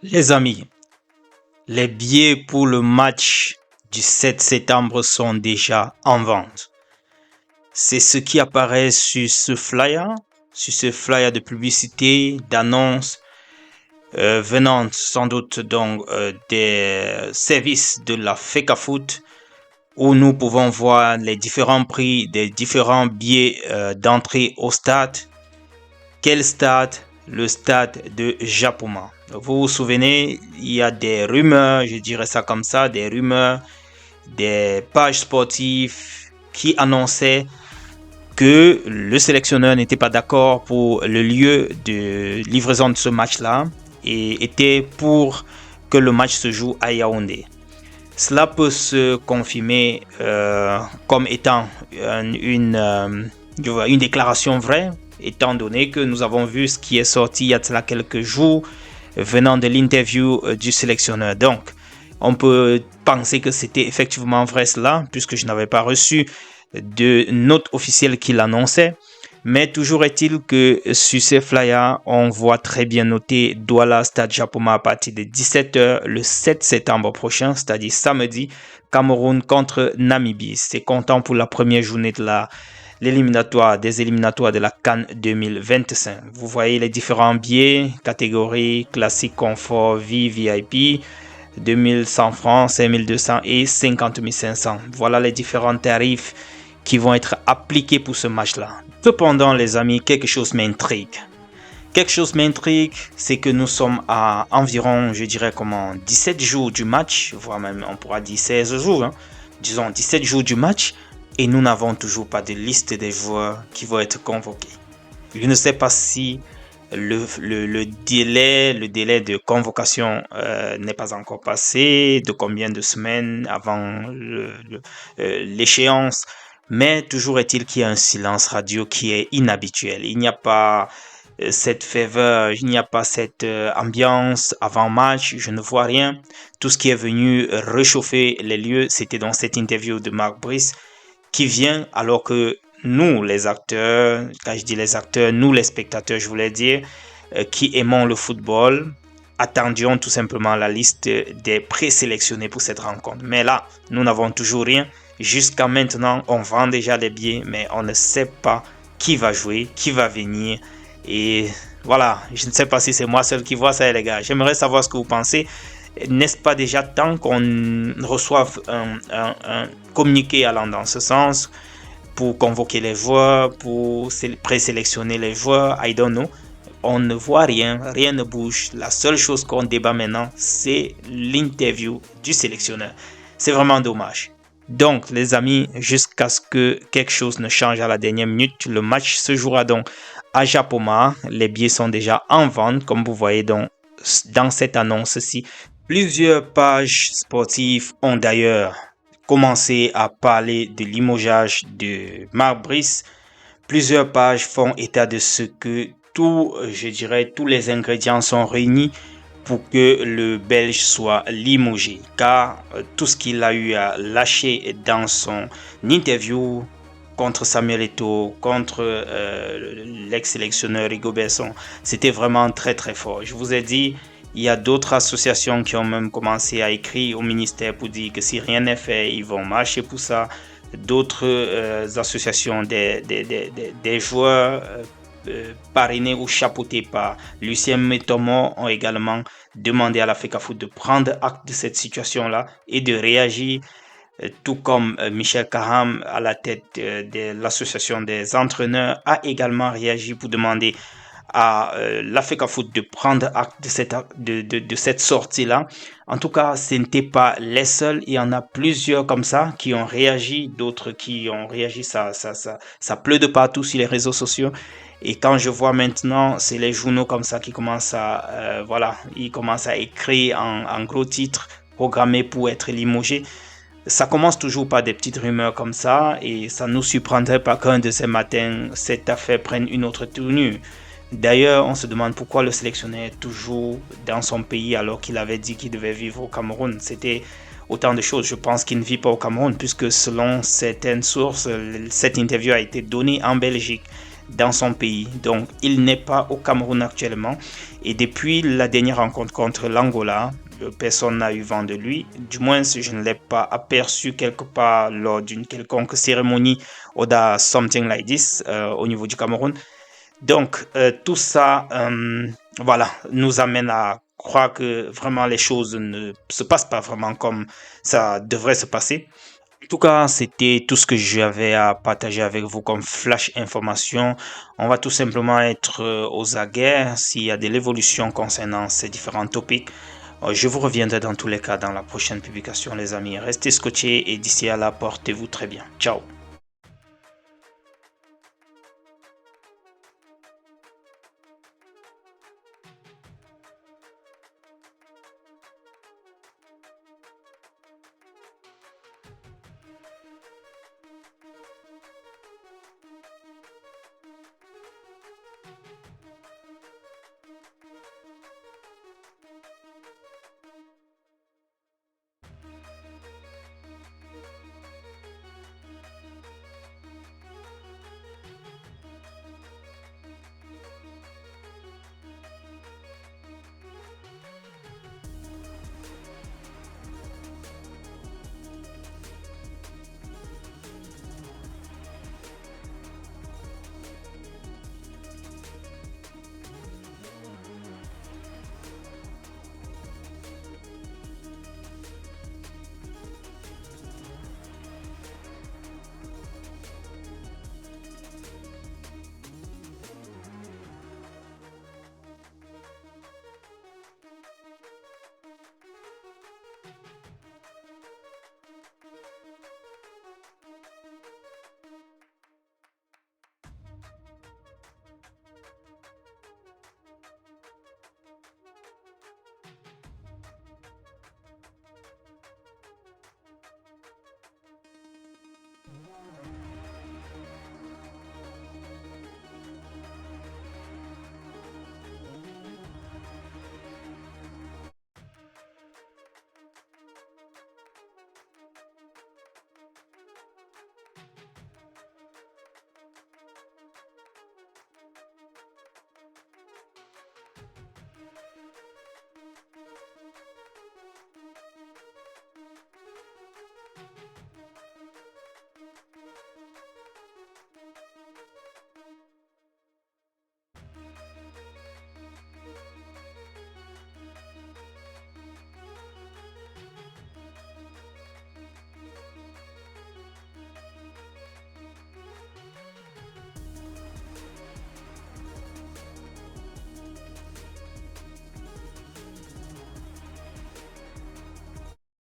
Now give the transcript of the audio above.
Les amis, les billets pour le match du 7 septembre sont déjà en vente. C'est ce qui apparaît sur ce flyer de publicité, d'annonce venant sans doute donc des services de la FECAFOOT où nous pouvons voir les différents prix des différents billets d'entrée au stade. Quel stade? Le stade de Japoma. Vous vous souvenez, il y a des rumeurs, je dirais ça comme ça, des rumeurs, des pages sportives qui annonçaient que le sélectionneur n'était pas d'accord pour le lieu de livraison de ce match-là et était pour que le match se joue à Yaoundé. Cela peut se confirmer comme étant une déclaration vraie, étant donné que nous avons vu ce qui est sorti il y a cela quelques jours venant de l'interview du sélectionneur. Donc, on peut penser que c'était effectivement vrai cela, puisque je n'avais pas reçu de note officielle qui l'annonçait. Mais toujours est-il que sur ces flyers, on voit très bien noté Douala Stade Japoma à partir de 17h le 7 septembre prochain, c'est-à-dire samedi, Cameroun contre Namibie. C'est comptant pour la première journée de des éliminatoires de la CAN 2025. Vous voyez les différents billets, catégories, classique, confort, VIP, 2100 francs, 5200 et 50 500. Voilà les différents tarifs qui vont être appliqués pour ce match-là. Cependant, les amis, quelque chose m'intrigue. C'est que nous sommes à environ, 17 jours du match, voire même on pourra dire 16 jours, disons 17 jours du match, et nous n'avons toujours pas de liste des joueurs qui vont être convoqués. Je ne sais pas si le délai de convocation n'est pas encore passé, de combien de semaines avant l'échéance, mais toujours est-il qu'il y a un silence radio qui est inhabituel. Il n'y a pas cette ferveur, il n'y a pas cette ambiance avant match, je ne vois rien. Tout ce qui est venu réchauffer les lieux, c'était dans cette interview de Marc Brice qui vient alors que nous, les acteurs, quand je dis les acteurs, nous les spectateurs, je voulais dire, qui aimons le football, attendions tout simplement la liste des présélectionnés pour cette rencontre. Mais là, nous n'avons toujours rien. Jusqu'à maintenant, on vend déjà les billets, mais on ne sait pas qui va jouer, qui va venir. Et voilà, je ne sais pas si c'est moi seul qui vois ça, les gars. J'aimerais savoir ce que vous pensez. N'est-ce pas déjà temps qu'on reçoive un communiqué allant dans ce sens pour convoquer les joueurs, pour présélectionner les joueurs? I don't know. On ne voit rien, rien ne bouge. La seule chose qu'on débat maintenant, c'est l'interview du sélectionneur. C'est vraiment dommage. Donc, les amis, jusqu'à ce que quelque chose ne change à la dernière minute, le match se jouera donc à Japoma. Les billets sont déjà en vente, comme vous voyez donc dans cette annonce-ci. Plusieurs pages sportives ont d'ailleurs commencé à parler de limogeage de Marc Brice. Plusieurs pages font état de ce que tous les ingrédients sont réunis pour que le Belge soit limogé, car tout ce qu'il a eu à lâcher dans son interview contre Samuel Eto'o, contre l'ex-sélectionneur Rigo Besson, c'était vraiment très très fort. Je vous ai dit, il y a d'autres associations qui ont même commencé à écrire au ministère pour dire que si rien n'est fait, ils vont marcher pour ça. D'autres associations des joueurs parrainés ou chapeautés par Lucien Mettomo ont également demandé à la FECAFOOT de prendre acte de cette situation-là et de réagir, tout comme Michel Kaham à la tête de l'association des entraîneurs a également réagi pour demander à la FECAFOOT de prendre acte de cette sortie-là. En tout cas, ce n'était pas les seuls. Il y en a plusieurs comme ça qui ont réagi, d'autres qui ont réagi. Ça pleut de partout sur les réseaux sociaux. Et quand je vois maintenant, c'est les journaux comme ça qui commencent ils commencent à écrire en gros titres programmés pour être limogés. Ça commence toujours par des petites rumeurs comme ça et ça nous surprendrait pas qu'un de ces matins, cette affaire prenne une autre tournure. D'ailleurs, on se demande pourquoi le sélectionneur est toujours dans son pays alors qu'il avait dit qu'il devait vivre au Cameroun. C'était autant de choses. Je pense qu'il ne vit pas au Cameroun puisque selon certaines sources, cette interview a été donnée en Belgique. dans son pays. Donc, il n'est pas au Cameroun actuellement. Et depuis la dernière rencontre contre l'Angola, personne n'a eu vent de lui. Du moins, je ne l'ai pas aperçu quelque part lors d'une quelconque cérémonie ou dans something like this au niveau du Cameroun. Donc, tout ça, voilà, nous amène à croire que vraiment les choses ne se passent pas vraiment comme ça devrait se passer. En tout cas, c'était tout ce que j'avais à partager avec vous comme flash information. On va tout simplement être aux aguets s'il y a de l'évolution concernant ces différents topics. Je vous reviendrai dans tous les cas dans la prochaine publication, les amis. Restez scotchés et d'ici là, portez-vous très bien. Ciao.